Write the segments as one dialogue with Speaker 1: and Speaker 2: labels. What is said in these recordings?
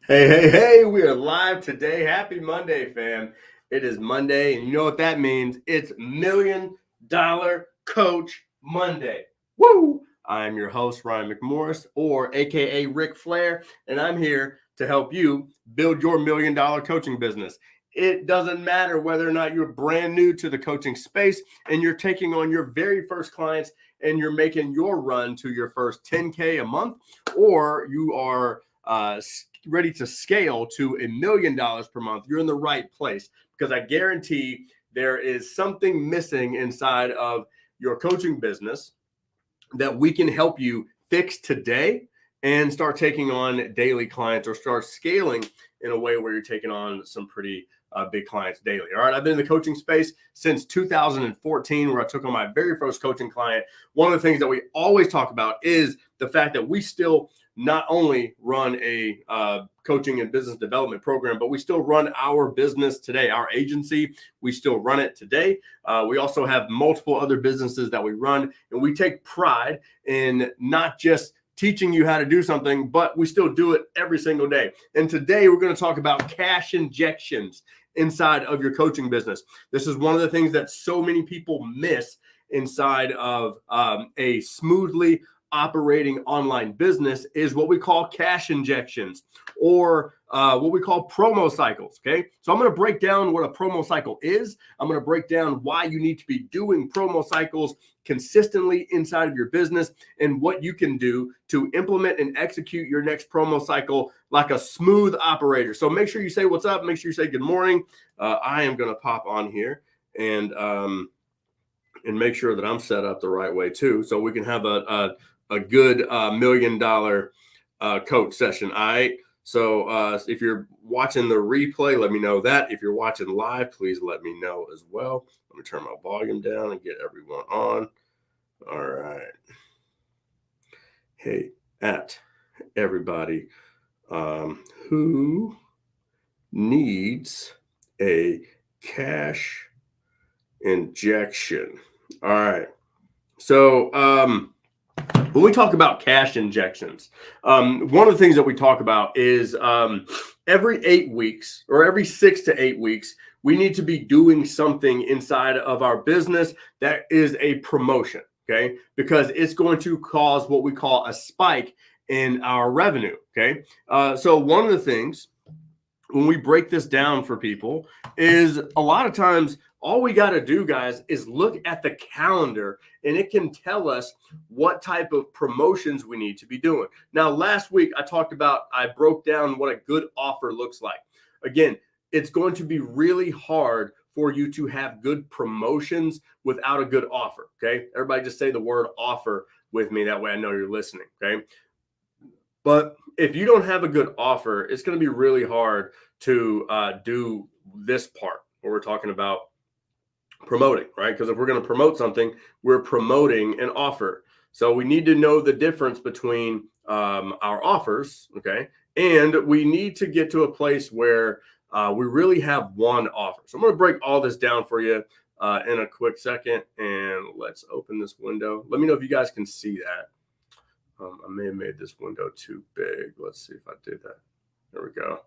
Speaker 1: Hey, we are live today. Happy Monday, fam. It is Monday, and you know what that means. It's $1 Million Coach Monday. Woo! I'm your host, Ryan McMorris, or AKA Ric Flair, and I'm here to help you build your $1 Million coaching business. It doesn't matter whether or not you're brand new to the coaching space and you're taking on your very first clients and you're making your run to your first 10K a month, or you are ready to scale to $1 million per month, you're in the right place, because I guarantee there is something missing inside of your coaching business that we can help you fix today and start taking on daily clients, or start scaling in a way where you're taking on some pretty big clients daily. All right. I've been in the coaching space since 2014, where I took on my very first coaching client. One of the things that we always talk about is the fact that we still not only run a coaching and business development program, but we still run our business today. Our agency, we still run it today. We also have multiple other businesses that we run, and we take pride in not just teaching you how to do something, but we still do it every single day. And today we're going to talk about cash injections inside of your coaching business. This is one of the things that so many people miss inside of a smoothly operating online business, is what we call cash injections, or what we call promo cycles. Okay. So I'm going to break down what a promo cycle is. I'm going to break down why you need to be doing promo cycles consistently inside of your business, and what you can do to implement and execute your next promo cycle like a smooth operator. So make sure you say what's up. Make sure you say good morning. I am going to pop on here and make sure that I'm set up the right way too, so we can have a good $1 million coach session. All right. So if you're watching the replay, let me know that. If you're watching live, please let me know as well. Let me turn my volume down and get everyone on. All right. Hey, at everybody who needs a cash injection. All right. So when we talk about cash injections, one of the things that we talk about is every 8 weeks, or every 6 to 8 weeks, we need to be doing something inside of our business that is a promotion, okay? Because it's going to cause what we call a spike in our revenue, okay? So one of the things, when we break this down for people, is a lot of times all we got to do, guys, is look at the calendar, and it can tell us what type of promotions we need to be doing. Now, last week I broke down what a good offer looks like. Again, it's going to be really hard for you to have good promotions without a good offer. Okay. Everybody just say the word offer with me. That way I know you're listening. Okay. But if you don't have a good offer, it's going to be really hard to do this part where we're talking about promoting, right? Because if we're going to promote something, we're promoting an offer. So we need to know the difference between our offers, okay? And we need to get to a place where we really have one offer. So I'm going to break all this down for you in a quick second, and let's open this window. Let me know if you guys can see that. I may have made this window too big. Let's see if I did that. There we go.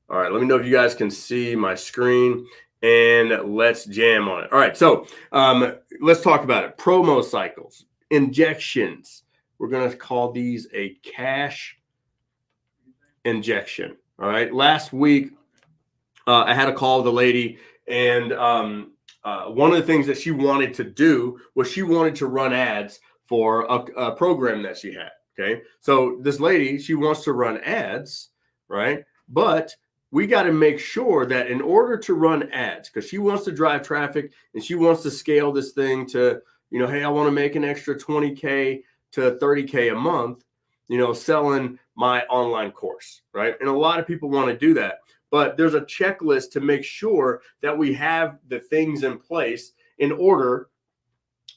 Speaker 1: All right, let me know if you guys can see my screen, and let's jam on it. All right, so let's talk about it. Promo cycles, injections. We're going to call these a cash injection. All right, last week I had a call with a lady, and one of the things that she wanted to do was she wanted to run ads for a program that she had. Okay, so this lady, she wants to run ads, right? But we got to make sure that in order to run ads, because she wants to drive traffic and she wants to scale this thing to, hey, I want to make an extra 20K to 30K a month, selling my online course, right? And a lot of people want to do that, but there's a checklist to make sure that we have the things in place in order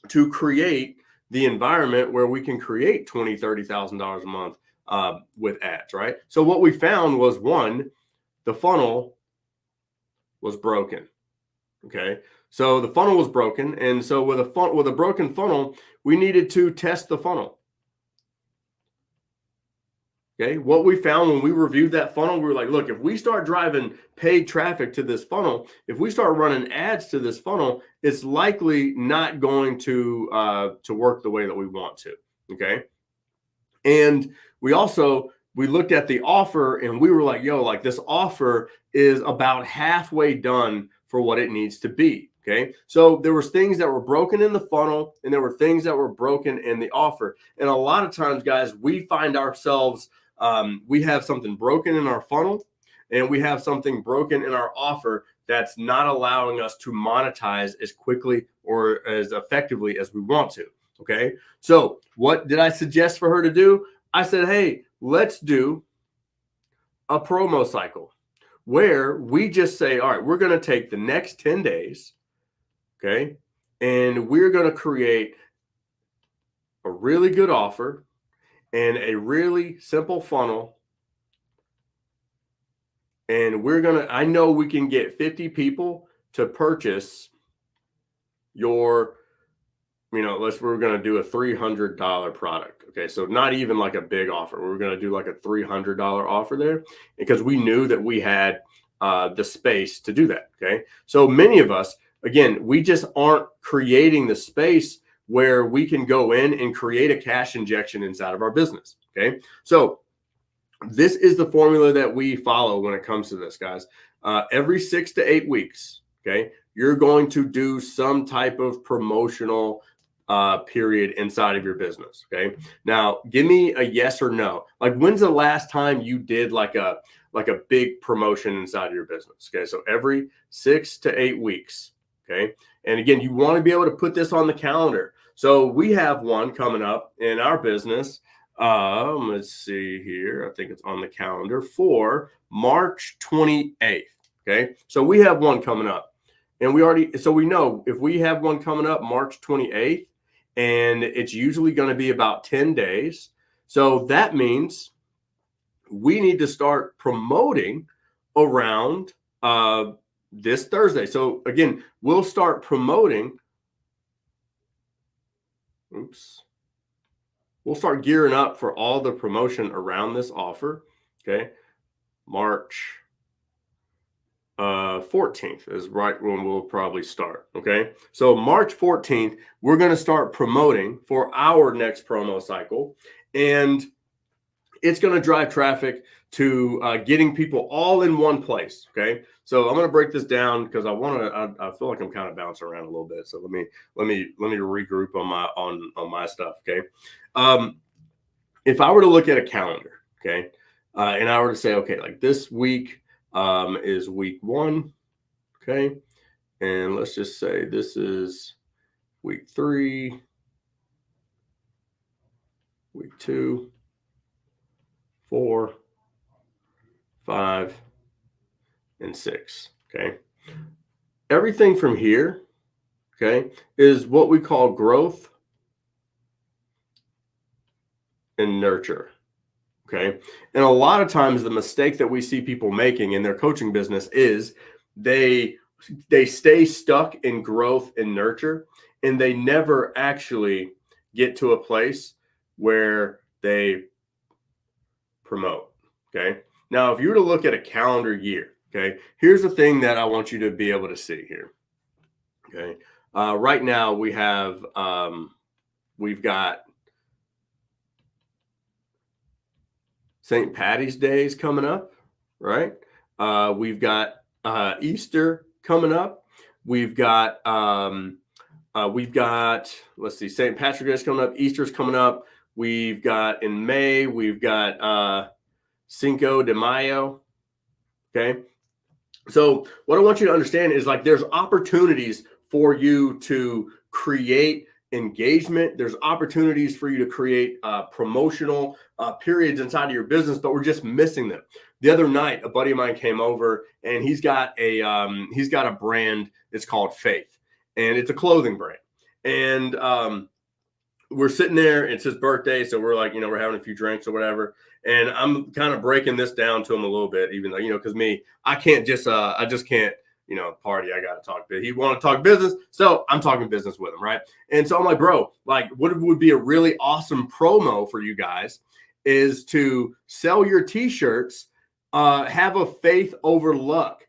Speaker 1: to create the environment where we can create $20,000, $30,000 a month with ads, right? So what we found was, one, the funnel was broken. Okay. So the funnel was broken. And so with a broken funnel, we needed to test the funnel. Okay, what we found when we reviewed that funnel, we were like, look, if we start driving paid traffic to this funnel, if we start running ads to this funnel, it's likely not going to work the way that we want to. Okay, and we looked at the offer and we were like, yo, like this offer is about halfway done for what it needs to be. Okay, so there was things that were broken in the funnel and there were things that were broken in the offer, and a lot of times, guys, we find ourselves we have something broken in our funnel and we have something broken in our offer that's not allowing us to monetize as quickly or as effectively as we want to. Okay. So what did I suggest for her to do? I said, hey, let's do a promo cycle where we just say, all right, we're going to take the next 10 days. Okay. And we're going to create a really good offer and a really simple funnel. And I know we can get 50 people to purchase we're going to do a $300 product. Okay. So not even like a big offer. We're going to do like a $300 offer there because we knew that we had the space to do that. Okay. So many of us, again, we just aren't creating the space where we can go in and create a cash injection inside of our business. Okay. So this is the formula that we follow when it comes to this, guys. Every 6 to 8 weeks, okay, you're going to do some type of promotional period inside of your business. Okay. Now, give me a yes or no. Like, when's the last time you did like a big promotion inside of your business? Okay. So every 6 to 8 weeks. Okay. And again, you want to be able to put this on the calendar. So we have one coming up in our business. Let's see here. I think it's on the calendar for March 28th. Okay. So we have one coming up and we know if we have one coming up March 28th and it's usually going to be about 10 days. So that means we need to start promoting around, this Thursday. So again, we'll start promoting. We'll start gearing up for all the promotion around this offer. Okay. March 14th is right when we'll probably start. Okay. So March 14th, we're going to start promoting for our next promo cycle. And it's going to drive traffic to getting people all in one place. Okay. So I'm going to break this down because I feel like I'm kind of bouncing around a little bit. So let me regroup on my stuff. Okay. If I were to look at a calendar, okay, and I were to say, okay, like this week is week 1. Okay. And let's just say this is week 3, week 2, 4, 5, and 6. Okay. Everything from here, okay, is what we call growth and nurture. Okay. And a lot of times the mistake that we see people making in their coaching business is they stay stuck in growth and nurture, and they never actually get to a place where they promote. Okay. Now, if you were to look at a calendar year, okay, here's the thing that I want you to be able to see here. Okay. Right now we've got St. Patty's Day is coming up, right? We've got Easter coming up. We've got let's see, St. Patrick's Day is coming up. Easter's coming up. We've got in May, we've got Cinco de Mayo. Okay. So what I want you to understand is like there's opportunities for you to create engagement. There's opportunities for you to create promotional periods inside of your business, but we're just missing them. The other night, a buddy of mine came over and he's got a brand. It's called Faith, and it's a clothing brand. And we're sitting there. It's his birthday, so we're like, we're having a few drinks or whatever. And I'm kind of breaking this down to him a little bit, even though, because I just can't, party. I got to talk business. He want to talk business. So I'm talking business with him. Right. And so I'm like, bro, like what would be a really awesome promo for you guys is to sell your t-shirts. Have a faith over luck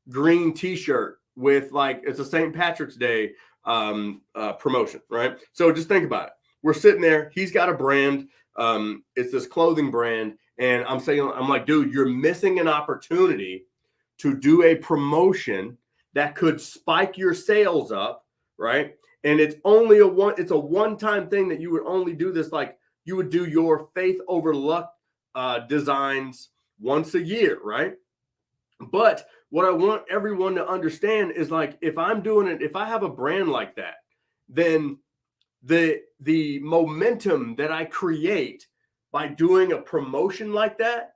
Speaker 1: green t-shirt with like, it's a St. Patrick's Day promotion, right? So just think about it. We're sitting there. He's got a brand. It's this clothing brand. And I'm like, dude, you're missing an opportunity to do a promotion that could spike your sales up, right? And it's only a one-time thing that you would only do this, like you would do your faith over luck designs once a year, right? But what I want everyone to understand is, like, if I'm doing it, if I have a brand like that, then the momentum that I create by doing a promotion like that,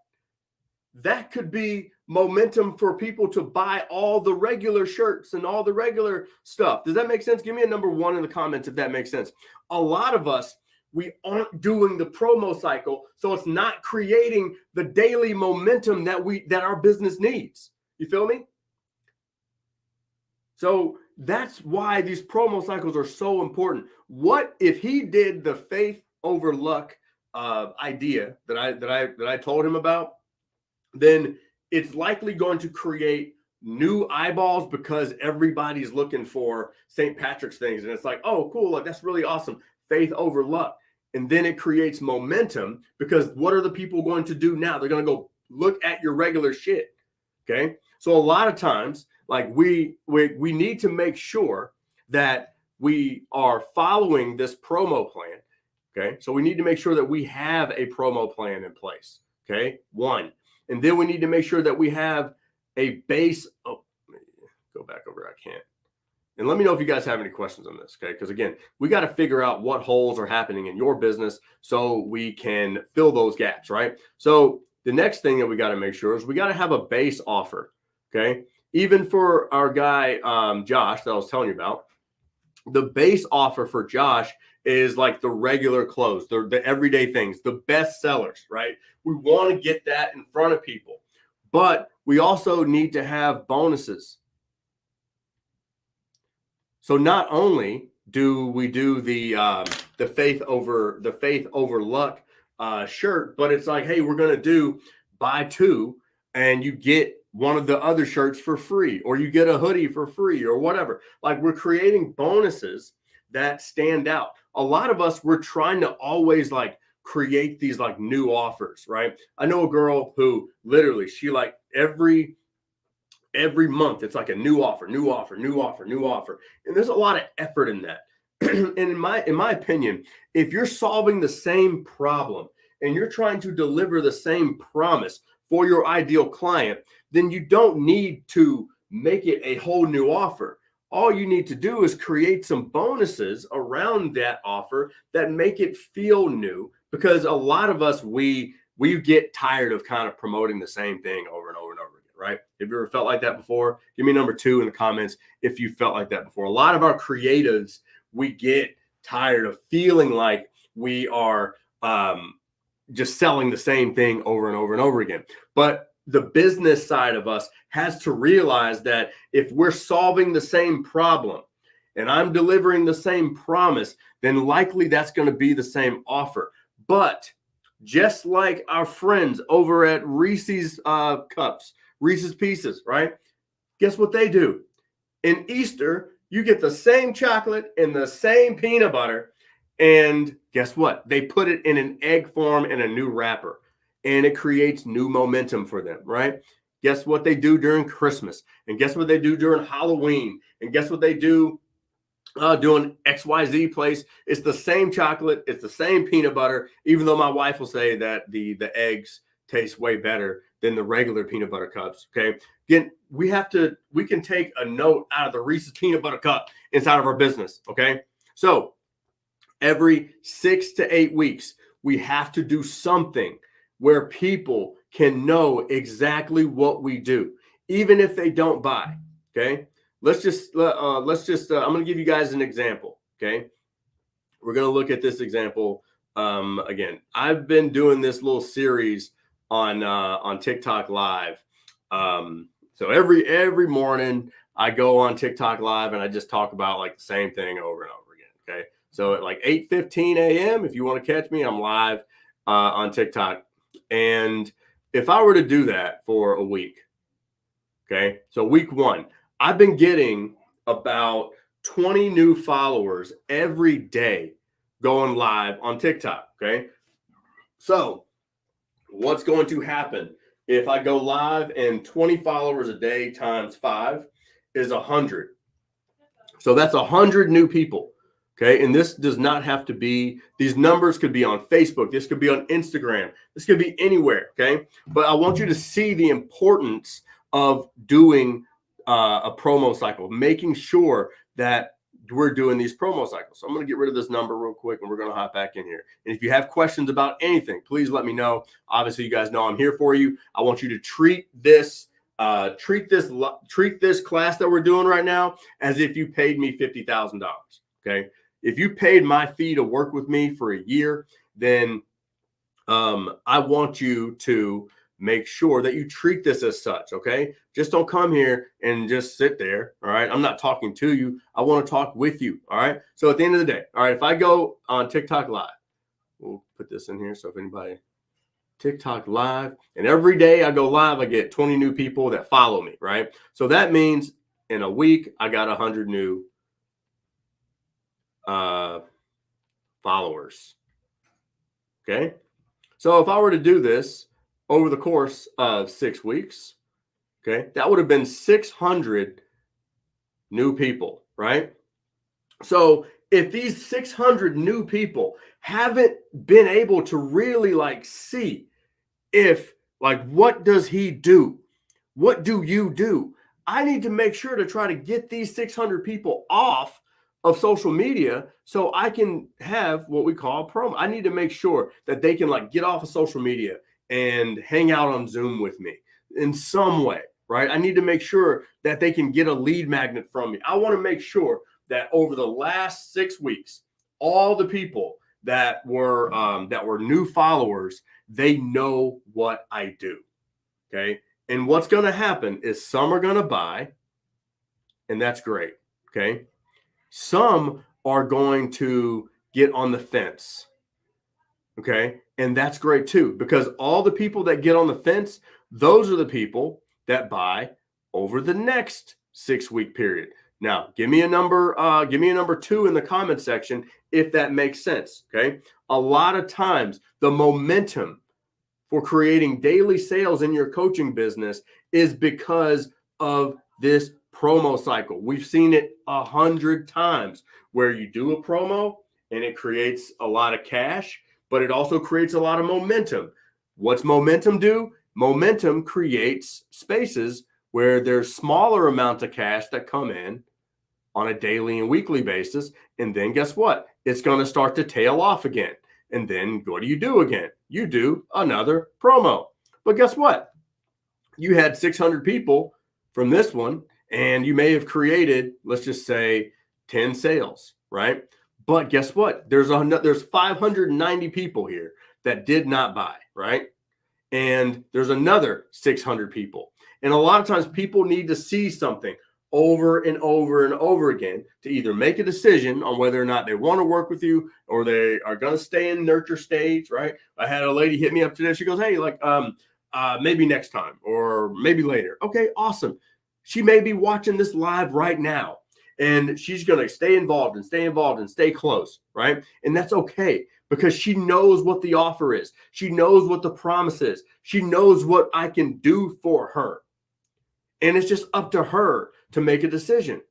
Speaker 1: that could be momentum for people to buy all the regular shirts and all the regular stuff. Does that make sense? Give me a number 1 in the comments if that makes sense. A lot of us, we aren't doing the promo cycle, so it's not creating the daily momentum that our business needs. You feel me? So that's why these promo cycles are so important. What if he did the faith over luck idea that I told him about? Then it's likely going to create new eyeballs, because everybody's looking for St. Patrick's things, and it's like, oh, cool, like, that's really awesome. Faith over luck. And then it creates momentum, because what are the people going to do now? They're going to go look at your regular shit. Okay. So a lot of times, like, we need to make sure that we are following this promo plan. Okay. So we need to make sure that we have a promo plan in place. Okay. 1. And then we need to make sure that we have a base. Oh, go back over. I can't. And let me know if you guys have any questions on this, okay? Because again, we got to figure out what holes are happening in your business so we can fill those gaps, right? So the next thing that we got to make sure is we got to have a base offer, okay? Even for our guy, Josh, that I was telling you about, the base offer for Josh is like the regular clothes, the everyday things, the best sellers, right? We want to get that in front of people, but we also need to have bonuses. So not only do we do the faith over luck shirt, but it's like, hey, we're going to do buy 2 and you get one of the other shirts for free, or you get a hoodie for free, or whatever. Like, we're creating bonuses that stand out. A lot of us, we're trying to always like create these like new offers, right? I know a girl who literally, she like every month, it's like a new offer. And there's a lot of effort in that. And in my opinion, if you're solving the same problem and you're trying to deliver the same promise for your ideal client, then you don't need to make it a whole new offer. All you need to do is create some bonuses around that offer that make it feel new, because a lot of us, we get tired of kind of promoting the same thing over and over and over again, right? Have you ever felt like that before? Give me number 2 in the comments if you felt like that before. A lot of our creatives, we get tired of feeling like we are just selling the same thing over and over and over again. But the business side of us has to realize that if we're solving the same problem and I'm delivering the same promise, then likely that's going to be the same offer. But just like our friends over at Reese's Cups, Reese's Pieces, right? Guess what they do? In Easter, you get the same chocolate and the same peanut butter. And guess what? They put it in an egg form in a new wrapper, and it creates new momentum for them, right? Guess what they do during Christmas? And guess what they do during Halloween? And guess what they do doing XYZ place? It's the same chocolate. It's the same peanut butter, even though my wife will say that the eggs taste way better than the regular peanut butter cups, okay? Again, we can take a note out of the Reese's peanut butter cup inside of our business, okay? So every 6 to 8 weeks, we have to do something where people can know exactly what we do, even if they don't buy, okay? I'm going to give you guys an example, okay? We're going to look at this example. Again, I've been doing this little series on TikTok Live. So every morning I go on TikTok Live and I just talk about like the same thing over and over again, okay? So at like 8:15 a.m., if you want to catch me, I'm live. on TikTok. And if I were to do that for a week, okay, so week 1, I've been getting about 20 new followers every day going live on TikTok. Okay, so what's going to happen if I go live and 20 followers a day times 5 is 100. So that's 100 new people. Okay. And this does not have to be, these numbers could be on Facebook. This could be on Instagram. This could be anywhere. Okay. But I want you to see the importance of doing a promo cycle, making sure that we're doing these promo cycles. So I'm going to get rid of this number real quick and we're going to hop back in here. And if you have questions about anything, please let me know. Obviously, you guys know I'm here for you. I want you to treat this class that we're doing right now as if you paid me $50,000. Okay. If you paid my fee to work with me for a year, then I want you to make sure that you treat this as such. Okay. Just don't come here and just sit there. All right. I'm not talking to you. I want to talk with you. All right. So at the end of the day, all right, if I go on TikTok live, we'll put this in here. So if anybody TikTok live, and every day I go live, I get 20 new people that follow me. Right. So that means in a week, I got 100 new followers. Okay. So if I were to do this over the course of 6 weeks, okay, that would have been 600 new people, right? So if these 600 new people haven't been able to really like see if like, what does he do? What do you do? I need to make sure to try to get these 600 people off of social media so I can have what we call a promo. I need to make sure that they can like get off of social media and hang out on Zoom with me in some way, right? I need to make sure that they can get a lead magnet from me. I want to make sure that over the last 6 weeks, all the people that were new followers, they know what I do. Okay. And what's going to happen is some are going to buy, and that's great. Okay. Some are going to get on the fence. Okay. And that's great too, because all the people that get on the fence, those are the people that buy over the next 6-week period. Now, give me a number 2 in the comment section if that makes sense. Okay. A lot of times the momentum for creating daily sales in your coaching business is because of this promo cycle. We've seen it 100 times where you do a promo and it creates a lot of cash, but it also creates a lot of momentum. What's momentum do? Momentum creates spaces where there's smaller amounts of cash that come in on a daily and weekly basis. And then guess what? It's going to start to tail off again. And then what do you do again? You do another promo. But guess what? You had 600 people from this one, and you may have created, let's just say, 10 sales, right? But guess what? There's 590 people here that did not buy, right? And there's another 600 people. And a lot of times people need to see something over and over and over again to either make a decision on whether or not they want to work with you or they are going to stay in nurture stage, right? I had a lady hit me up today. She goes, hey, like, maybe next time or maybe later. Okay, awesome. She may be watching this live right now and she's going to stay involved and stay close, right? And that's okay because she knows what the offer is. She knows what the promise is. She knows what I can do for her. And it's just up to her to make a decision,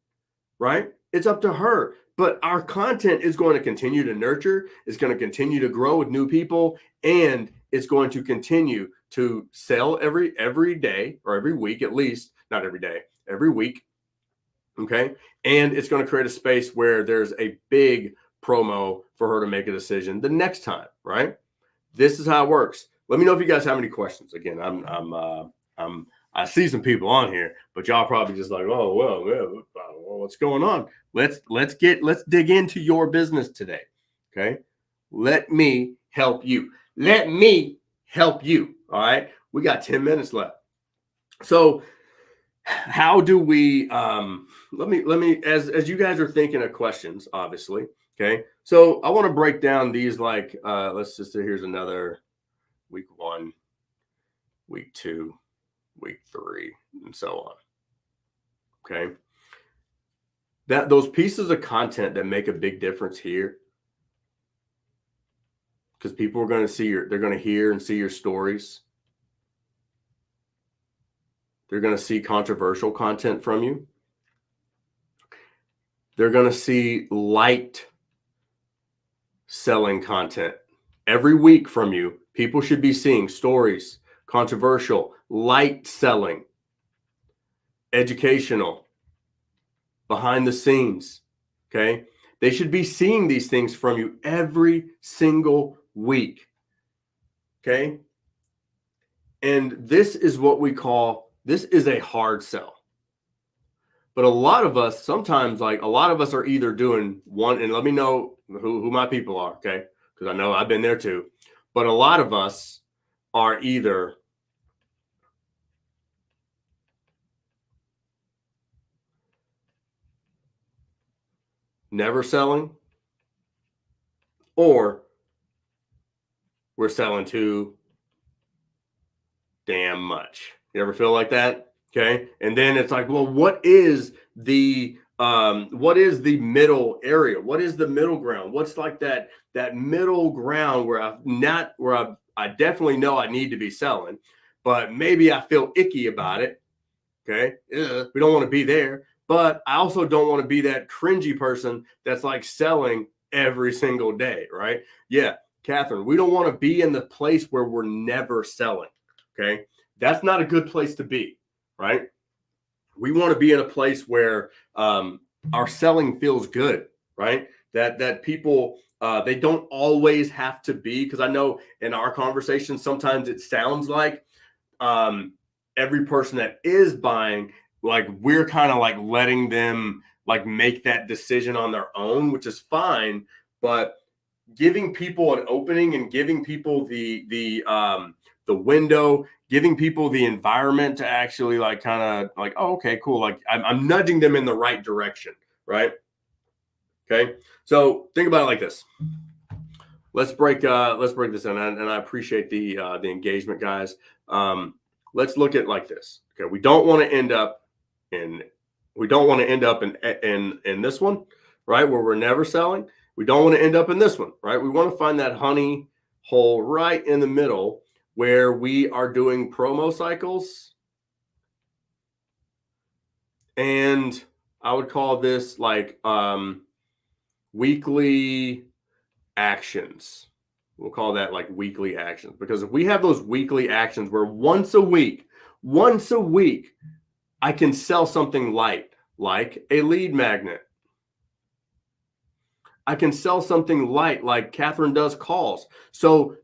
Speaker 1: right? It's up to her. But our content is going to continue to nurture. It's going to continue to grow with new people. And it's going to continue to sell every day or every week, at least, not every day, every week. Okay. And it's going to create a space where there's a big promo for her to make a decision the next time, right? This is how it works. Let me know if you guys have any questions. Again, I see some people on here, but y'all probably just like, oh, well, what's going on? Let's dig into your business today. Okay. Let me help you. Let me help you. All right. We got 10 minutes left. So how do we, let me, as you guys are thinking of questions, obviously. Okay. So I want to break down these, like, let's just say, here's another week 1, week 2, week 3, and so on. Okay. Those pieces of content that make a big difference here, because people are going to they're going to hear and see your stories. They're going to see controversial content from you. They're going to see light selling content every week from you. People should be seeing stories, controversial, light selling, educational, behind the scenes. Okay. They should be seeing these things from you every single week. Okay. And this is what we call, this is a hard sell. But a lot of us, sometimes, like a lot of us are either doing one, and let me know who my people are, okay? Because I know I've been there too. But a lot of us are either never selling, or we're selling too damn much. You ever feel like that? Okay. And then it's like, well, what is the middle area? What is the middle ground? What's like that middle ground where I definitely know I need to be selling, but maybe I feel icky about it. Okay. We don't want to be there, but I also don't want to be that cringy person that's like selling every single day. Right. Yeah. Catherine, we don't want to be in the place where we're never selling. Okay. That's not a good place to be. Right. We want to be in a place where our selling feels good. Right. That people, they don't always have to be, because I know in our conversation, sometimes it sounds like every person that is buying, like we're kind of like letting them like make that decision on their own, which is fine. But giving people an opening and giving people the window, giving people the environment to actually like kind of like, oh, okay, cool. Like I'm nudging them in the right direction. Right. Okay. So think about it like this. Let's break this down. And I appreciate the engagement, guys. Let's look at it like this. Okay. We don't want to end up in this one, right? Where we're never selling. We don't want to end up in this one, right? We want to find that honey hole right in the middle where we are doing promo cycles. And I would call this like weekly actions. We'll call that like weekly actions, because if we have those weekly actions where once a week, I can sell something light, like a lead magnet. I can sell something light, like Catherine does calls. So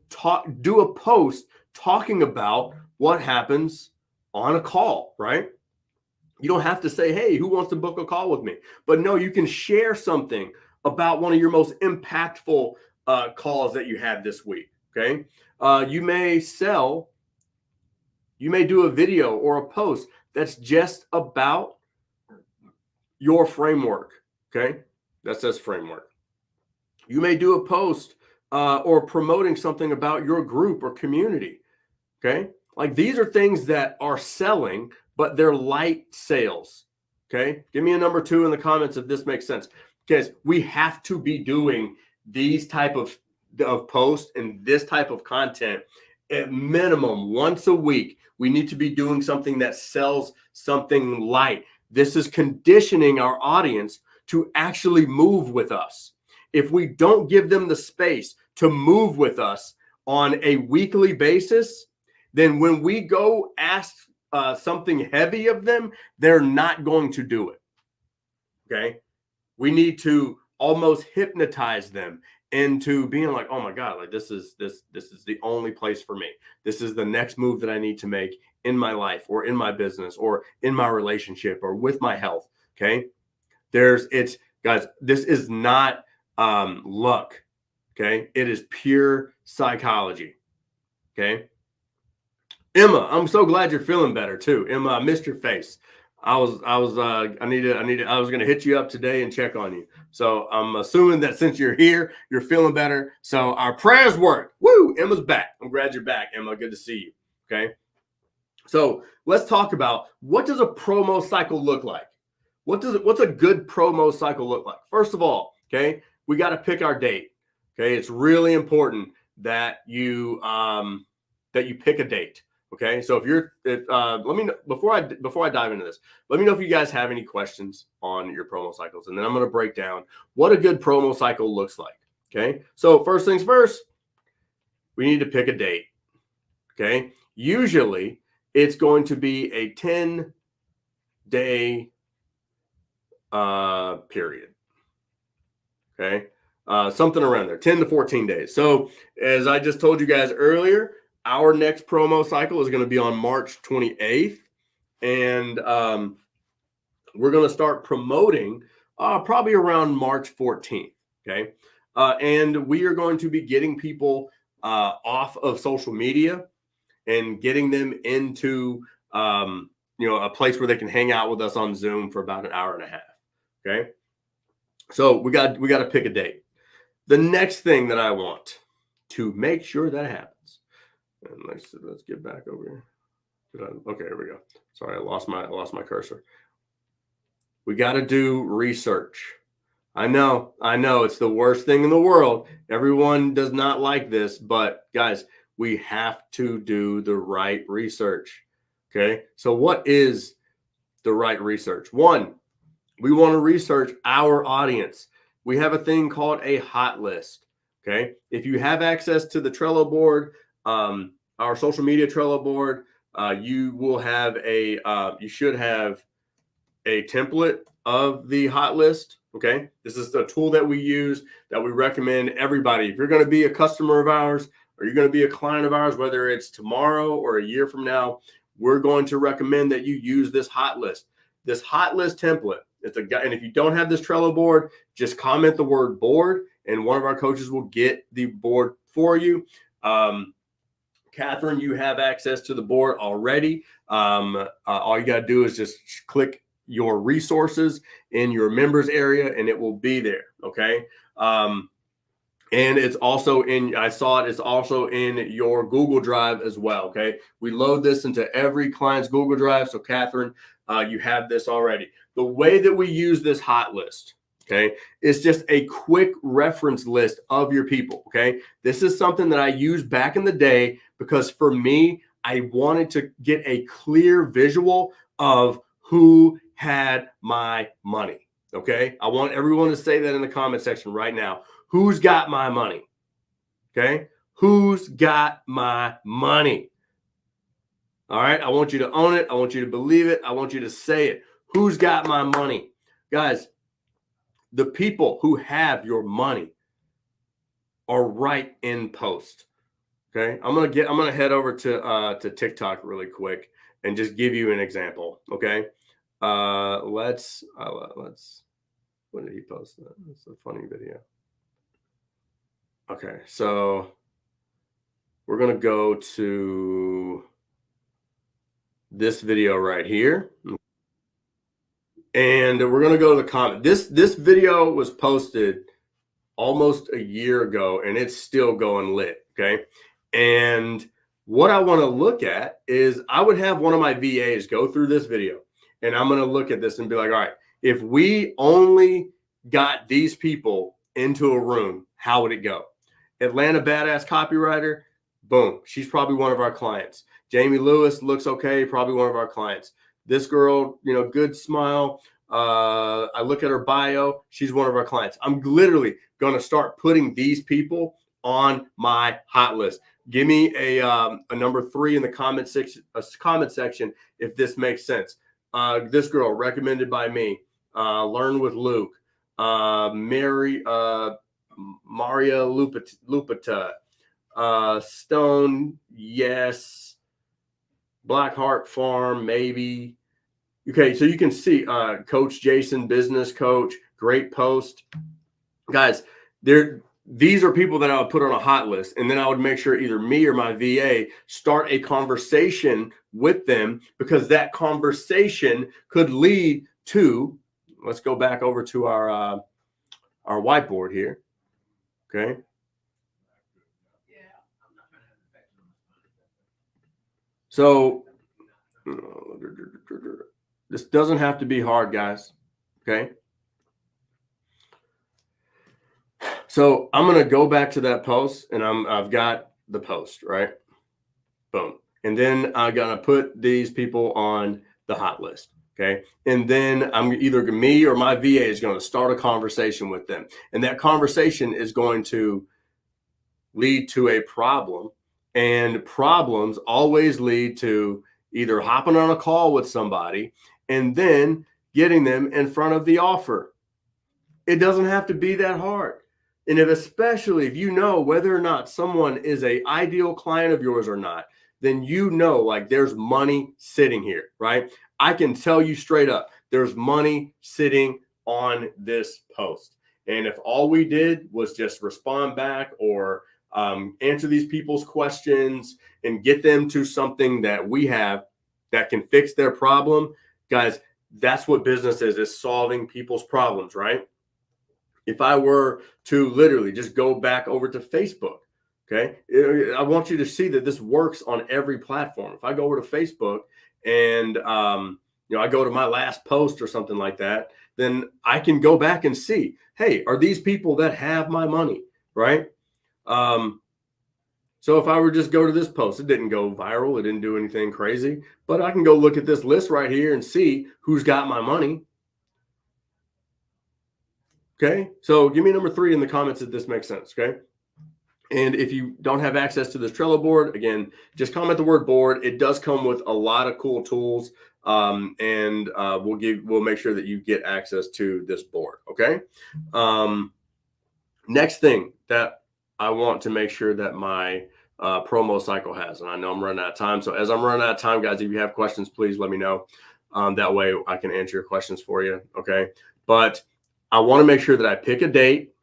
Speaker 1: do a post talking about what happens on a call, right? You don't have to say, hey, who wants to book a call with me? But no, you can share something about one of your most impactful calls that you had this week. Okay. You may do a video or a post that's just about your framework. Okay. That says framework. You may do a post or promoting something about your group or community. Okay. Like these are things that are selling, but they're light sales. Okay. Give me a number 2 in the comments if this makes sense. Because we have to be doing these type of posts and this type of content at minimum once a week. We need to be doing something that sells something light. This is conditioning our audience to actually move with us. If we don't give them the space to move with us on a weekly basis, then when we go ask something heavy of them, they're not going to do it. Okay. We need to almost hypnotize them into being like, oh my God, like this is the only place for me. This is the next move that I need to make in my life or in my business or in my relationship or with my health. Okay. Guys, this is not luck. Okay. It is pure psychology. Okay. Emma, I'm so glad you're feeling better too. Emma, I missed your face. I was going to hit you up today and check on you. So I'm assuming that since you're here, you're feeling better. So our prayers worked. Woo! Emma's back. I'm glad you're back, Emma. Good to see you. Okay. So let's talk about, what does a promo cycle look like? What's a good promo cycle look like? First of all, okay, we got to pick our date. Okay. It's really important that you pick a date. Okay, so let me know, before I dive into this, let me know if you guys have any questions on your promo cycles, and then I'm going to break down what a good promo cycle looks like. Okay, so first things first, we need to pick a date. Okay, usually it's going to be a 10-day period. Okay, something around there, 10 to 14 days. So as I just told you guys earlier, our next promo cycle is going to be on March 28th, and we're going to start promoting probably around March 14th. Okay, and we are going to be getting people off of social media and getting them into a place where they can hang out with us on Zoom for about an hour and a half. Okay, so we got to pick a date. The next thing that I want to make sure that happens. And let's get back over here. Okay, here we go. Sorry, I lost my cursor. We got to do research. I know it's the worst thing in the world. Everyone does not like this, but guys, we have to do the right research. Okay, so what is the right research? One, we want to research our audience. We have a thing called a hot list. Okay, if you have access to the Trello board, our social media Trello board, you should have a template of the hot list. Okay, this is the tool that we use, that we recommend everybody. If you're going to be a customer of ours, or you're going to be a client of ours, whether it's tomorrow or a year from now, we're going to recommend that you use this hot list. This hot list template. And if you don't have this Trello board, just comment the word board, and one of our coaches will get the board for you. Catherine, you have access to the board already. All you got to do is just click your resources in your members area, and it will be there. Okay. And it's also it's also in your Google Drive as well. Okay. We load this into every client's Google Drive. So Catherine, you have this already. The way that we use this hot list, okay, is just a quick reference list of your people. Okay. This is something that I used back in the day because for me, I wanted to get a clear visual of who had my money. Okay. I want everyone to say that in the comment section right now. Who's got my money? Okay. Who's got my money? All right. I want you to own it. I want you to believe it. I want you to say it. Who's got my money? Guys, the people who have your money are right in post. Okay. I'm going to head over to TikTok really quick and just give you an example. Okay. Let's when did he post that? It's a funny video. Okay, so we're going to go to this video right here. And we're going to go to the comment. This video was posted almost a year ago, and it's still going lit, okay? And what I want to look at is I would have one of my VAs go through this video, and I'm going to look at this and be like, all right, if we only got these people into a room, how would it go? Atlanta Badass Copywriter, boom, she's probably one of our clients. Jamie Lewis looks okay, probably one of our clients. This girl, good smile. I look at her bio, she's one of our clients. I'm literally going to start putting these people on my hot list. Give me a number 3 in the comment section if this makes sense. This girl, recommended by me. Learn with Luke. Maria Lupita, Stone, yes. Black Heart Farm, maybe. Okay, so you can see Coach Jason, business coach, great post. Guys, these are people that I would put on a hot list. And then I would make sure either me or my VA start a conversation with them, because that conversation could lead to, let's go back over to our whiteboard here. Okay. So this doesn't have to be hard, guys. Okay. So I'm going to go back to that post, and I've got the post, right? Boom. And then I'm going to put these people on the hot list. Okay. And then I'm either me or my VA is going to start a conversation with them. And that conversation is going to lead to a problem. And problems always lead to either hopping on a call with somebody and then getting them in front of the offer. It doesn't have to be that hard. And especially if you know whether or not someone is an ideal client of yours or not, then you know, like, there's money sitting here, right? I can tell you straight up, there's money sitting on this post. And if all we did was just respond back or answer these people's questions and get them to something that we have that can fix their problem, guys, that's what business is solving people's problems, right? If I were to literally just go back over to Facebook, okay, I want you to see that this works on every platform. If I go over to Facebook and I go to my last post or something like that, then I can go back and see, hey, are these people that have my money, right? So if I were just go to this post, it didn't go viral, it didn't do anything crazy, but I can go look at this list right here and see who's got my money. Okay, so give me number 3 in the comments if this makes sense. Okay, and if you don't have access to this Trello board, again, just comment the word board. It does come with a lot of cool tools, and we'll make sure that you get access to this board. Okay, next thing that I want to make sure that my promo cycle has, and I know I'm running out of time. So as I'm running out of time, guys, if you have questions, please let me know. That way I can answer your questions for you. Okay, but I want to make sure that I pick a date.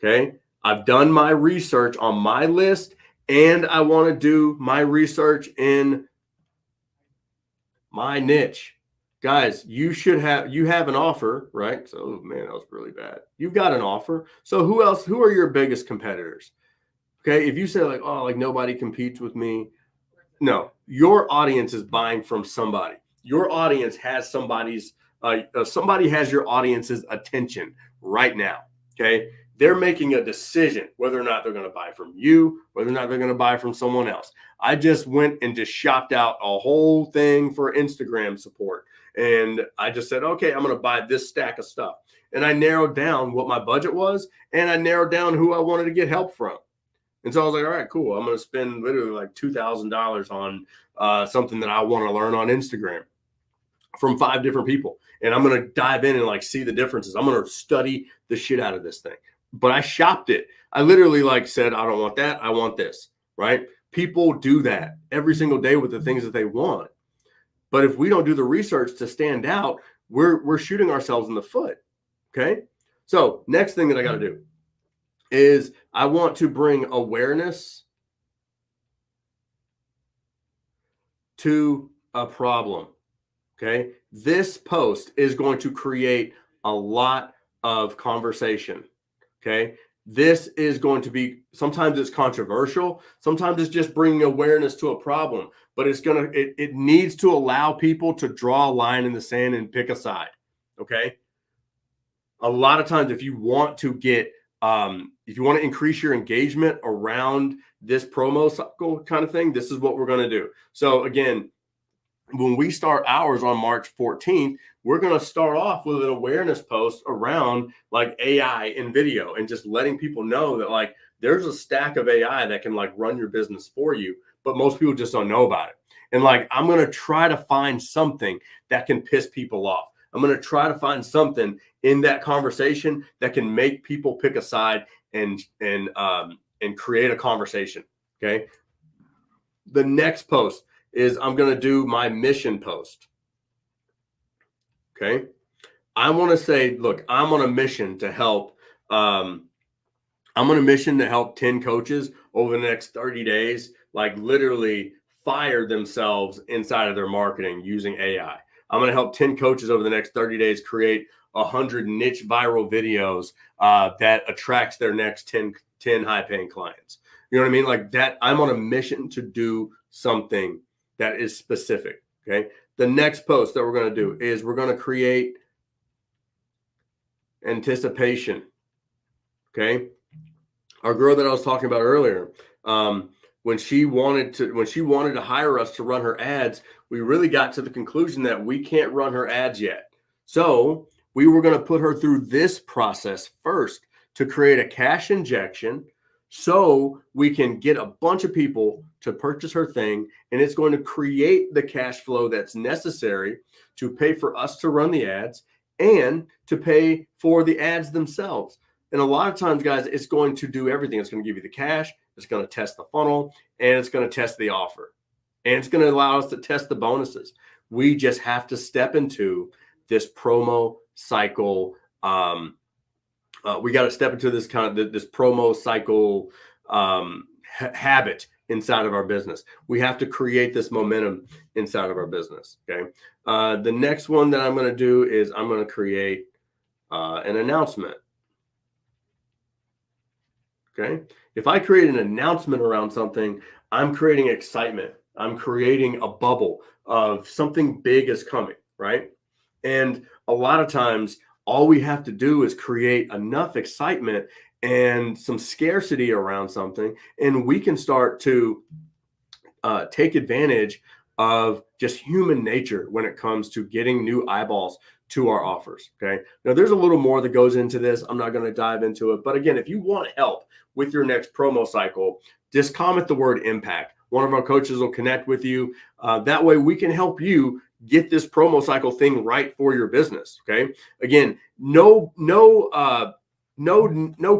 Speaker 1: Okay. I've done my research on my list, and I want to do my research in my niche. Guys, you have an offer, right? So, man, that was really bad. You've got an offer. So who are your biggest competitors? Okay. If you say like, oh, like nobody competes with me. No, your audience is buying from somebody. Your audience has somebody has your audience's attention right now. Okay. They're making a decision whether or not they're going to buy from you, whether or not they're going to buy from someone else. I just went and just shopped out a whole thing for Instagram support. And I just said, okay, I'm going to buy this stack of stuff. And I narrowed down what my budget was, and I narrowed down who I wanted to get help from. And so I was like, all right, cool. I'm going to spend literally like $2,000 on something that I want to learn on Instagram from 5 different people. And I'm going to dive in and like see the differences. I'm going to study the shit out of this thing. But I shopped it. I literally like said, I don't want that. I want this, right? People do that every single day with the things that they want. But if we don't do the research to stand out, we're shooting ourselves in the foot. Okay. So next thing that I got to do is I want to bring awareness to a problem. Okay. This post is going to create a lot of conversation. Okay. This is going to be, sometimes it's controversial. Sometimes it's just bringing awareness to a problem, but it needs to allow people to draw a line in the sand and pick a side. Okay. A lot of times, if you want to increase your engagement around this promo cycle kind of thing, this is what we're going to do. So again, when we start ours on March 14th, we're going to start off with an awareness post around like AI and video, and just letting people know that like there's a stack of AI that can like run your business for you, but most people just don't know about it. And like, I'm going to try to find something that can piss people off. I'm going to try to find something in that conversation that can make people pick a side and create a conversation. Okay. The next post is I'm going to do my mission post. Okay. I want to say, look, I'm on a mission to help I'm on a mission to help 10 coaches over the next 30 days, like literally fire themselves inside of their marketing using AI. I'm going to help 10 coaches over the next 30 days create 100 niche viral videos that attracts their next 10 high paying clients. You know what I mean? Like that, I'm on a mission to do something that is specific. Okay. The next post that we're going to do is we're going to create anticipation. Okay. Our girl that I was talking about earlier, when she wanted to hire us to run her ads, we really got to the conclusion that we can't run her ads yet. So we were going to put her through this process first to create a cash injection so we can get a bunch of people to purchase her thing, and it's going to create the cash flow that's necessary to pay for us to run the ads and to pay for the ads themselves. And a lot of times, guys, it's going to do everything. It's going to give you the cash, it's going to test the funnel, and it's going to test the offer. And it's going to allow us to test the bonuses. We just have to step into this promo cycle. We got to step into this kind of this promo cycle habit inside of our business. We have to create this momentum inside of our business. Okay. The next one that I'm going to do is I'm going to create an announcement. Okay. If I create an announcement around something, I'm creating excitement. I'm creating a bubble of something big is coming, right? And a lot of times, all we have to do is create enough excitement and some scarcity around something, and we can start to take advantage of just human nature when it comes to getting new eyeballs to our offers. Okay. Now, there's a little more that goes into this. I'm not going to dive into it. But again, if you want help with your next promo cycle, just comment the word impact. One of our coaches will connect with you. That way we can help you get this promo cycle thing right for your business. Okay. Again, no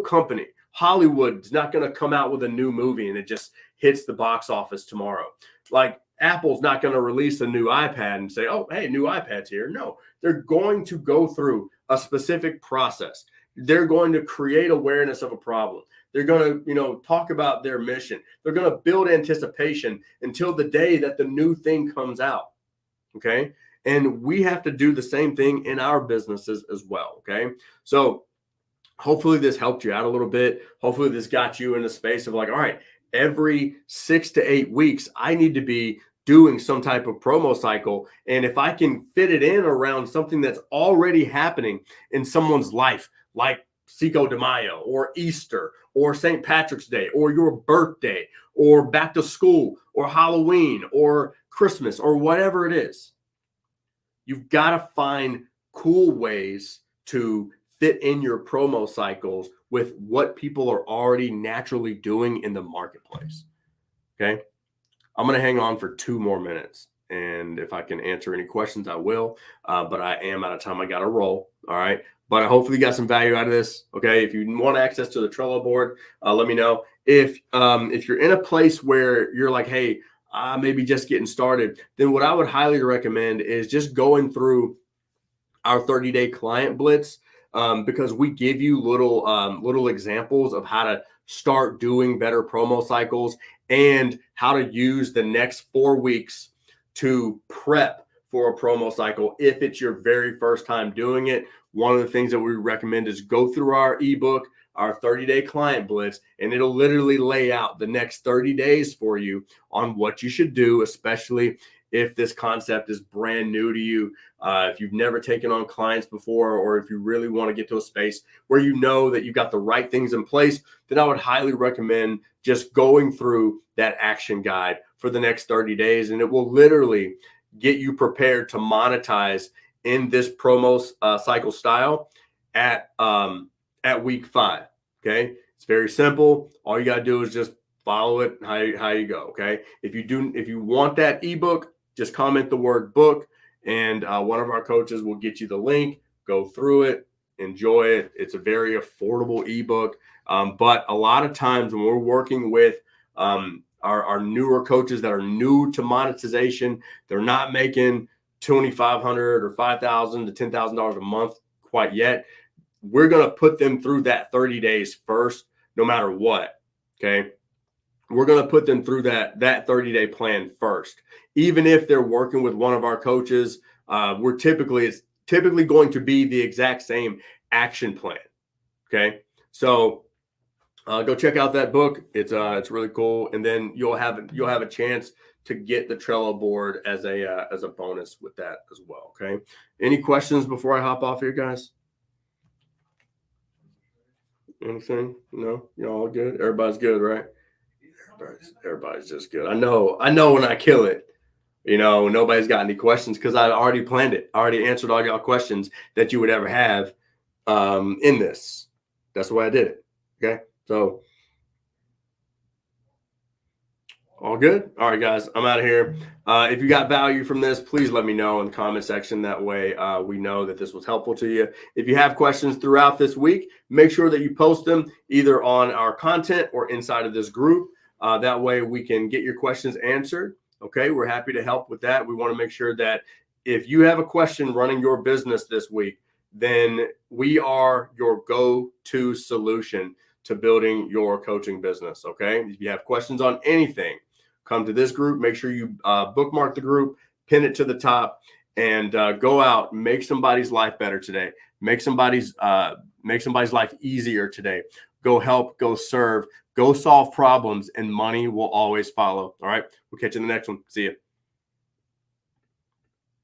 Speaker 1: company, Hollywood's not going to come out with a new movie and it just hits the box office tomorrow. Like Apple's not going to release a new iPad and say, oh, hey, new iPad's here. No, they're going to go through a specific process. They're going to create awareness of a problem. They're going to, talk about their mission. They're going to build anticipation until the day that the new thing comes out. Okay. And we have to do the same thing in our businesses as well. Okay. So hopefully this helped you out a little bit. Hopefully this got you in the space of like, all right, every 6 to 8 weeks, I need to be doing some type of promo cycle. And if I can fit it in around something that's already happening in someone's life, like Cinco de Mayo or Easter or St. Patrick's Day or your birthday or back to school or Halloween or Christmas or whatever it is, you've got to find cool ways to fit in your promo cycles with what people are already naturally doing in the marketplace. Okay. I'm going to hang on for 2 more minutes. And if I can answer any questions, I will. But I am out of time. I got to roll. All right. But I hopefully got some value out of this. Okay. If you want access to the Trello board, let me know. If you're in a place where you're like, hey, maybe just getting started, then what I would highly recommend is just going through our 30-day client blitz, because we give you little examples of how to start doing better promo cycles and how to use the next 4 weeks to prep for a promo cycle. If it's your very first time doing it, one of the things that we recommend is go through our ebook, our 30-day client blitz, and it'll literally lay out the next 30 days for you on what you should do, especially if this concept is brand new to you, if you've never taken on clients before, or if you really want to get to a space where you know that you've got the right things in place, then I would highly recommend just going through that action guide for the next 30 days. And it will literally get you prepared to monetize in this promo cycle style at week 5. Okay. It's very simple. All you got to do is just follow it how you go. Okay. If you want that ebook, just comment the word book, and one of our coaches will get you the link. Go through it, enjoy it. It's a very affordable ebook. But a lot of times when we're working with our newer coaches that are new to monetization, they're not making $2,500 or $5,000 to $10,000 a month quite yet. We're going to put them through that 30 days first no matter what. Okay. We're going to put them through that 30-day plan first. Even if they're working with one of our coaches, it's typically going to be the exact same action plan. Okay. So go check out that book. It's really cool. And then you'll have a chance to get the Trello board as a bonus with that as well. Okay. Any questions before I hop off here, guys? Anything? No? You all good? Everybody's good, right? Everybody's just good. I know when I kill it, nobody's got any questions because I already planned it. I already answered all y'all questions that you would ever have in this. That's the way I did it. Okay. So all good. All right, guys, I'm out of here. If you got value from this, please let me know in the comment section. That way we know that this was helpful to you. If you have questions throughout this week, make sure that you post them either on our content or inside of this group. That way we can get your questions answered. Okay, we're happy to help with that. We want to make sure that if you have a question running your business this week, then we are your go-to solution to building your coaching business. Okay, if you have questions on anything, come to this group. Make sure you bookmark the group, pin it to the top, and go out, make somebody's life better today. Make somebody's life easier today. Go help, go serve, go solve problems, and money will always follow. All right, we'll catch you in the next one. See you.